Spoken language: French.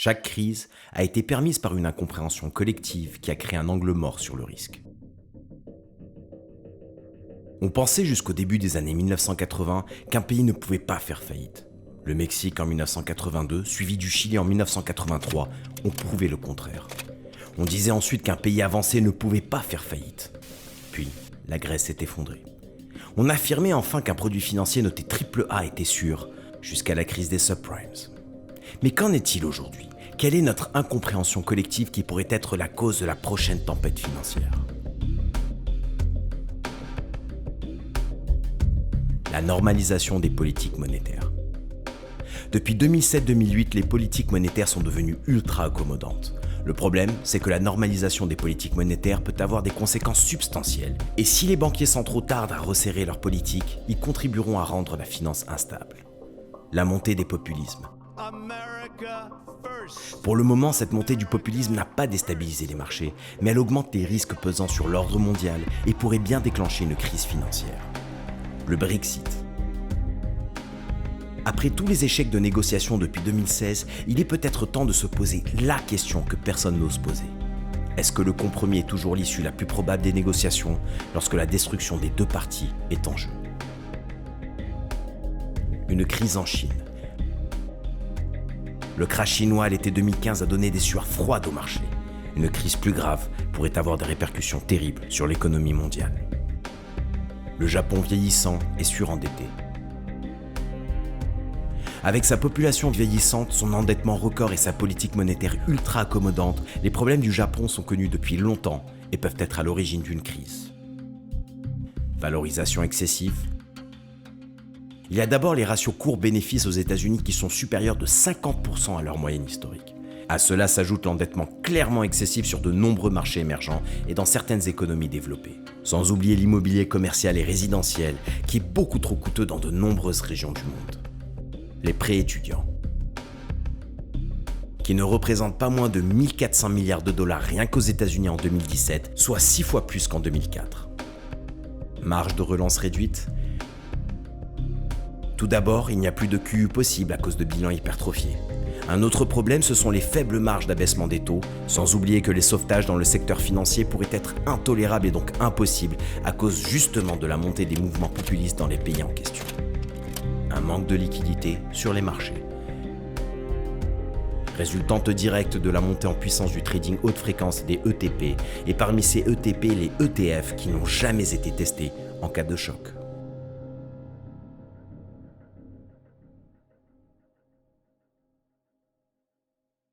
Chaque crise a été permise par une incompréhension collective qui a créé un angle mort sur le risque. On pensait jusqu'au début des années 1980 qu'un pays ne pouvait pas faire faillite. Le Mexique en 1982, suivi du Chili en 1983, ont prouvé le contraire. On disait ensuite qu'un pays avancé ne pouvait pas faire faillite. Puis, la Grèce s'est effondrée. On affirmait enfin qu'un produit financier noté AAA était sûr, jusqu'à la crise des subprimes. Mais qu'en est-il aujourd'hui ? Quelle est notre incompréhension collective qui pourrait être la cause de la prochaine tempête financière ? La normalisation des politiques monétaires. Depuis 2007-2008, les politiques monétaires sont devenues ultra accommodantes. Le problème, c'est que la normalisation des politiques monétaires peut avoir des conséquences substantielles. Et si les banquiers centraux tardent à resserrer leurs politiques, ils contribueront à rendre la finance instable. La montée des populismes. Pour le moment, cette montée du populisme n'a pas déstabilisé les marchés, mais elle augmente les risques pesant sur l'ordre mondial et pourrait bien déclencher une crise financière. Le Brexit. Après tous les échecs de négociation depuis 2016, il est peut-être temps de se poser la question que personne n'ose poser. Est-ce que le compromis est toujours l'issue la plus probable des négociations lorsque la destruction des deux parties est en jeu ? Une crise en Chine. Le crash chinois à l'été 2015 a donné des sueurs froides au marché. Une crise plus grave pourrait avoir des répercussions terribles sur l'économie mondiale. Le Japon vieillissant et surendetté. Avec sa population vieillissante, son endettement record et sa politique monétaire ultra accommodante, les problèmes du Japon sont connus depuis longtemps et peuvent être à l'origine d'une crise. Valorisation excessive. Il y a d'abord les ratios cours-bénéfices aux États-Unis qui sont supérieurs de 50% à leur moyenne historique. À cela s'ajoute l'endettement clairement excessif sur de nombreux marchés émergents et dans certaines économies développées. Sans oublier l'immobilier commercial et résidentiel qui est beaucoup trop coûteux dans de nombreuses régions du monde. Les prêts étudiants, qui ne représentent pas moins de 1400 milliards de dollars rien qu'aux États-Unis en 2017, soit 6 fois plus qu'en 2004. Marge de relance réduite. Tout d'abord, il n'y a plus de QE possible à cause de bilans hypertrophiés. Un autre problème, ce sont les faibles marges d'abaissement des taux, sans oublier que les sauvetages dans le secteur financier pourraient être intolérables et donc impossibles à cause justement de la montée des mouvements populistes dans les pays en question. Un manque de liquidité sur les marchés. Résultante directe de la montée en puissance du trading haute fréquence des ETP, et parmi ces ETP, les ETF qui n'ont jamais été testés en cas de choc.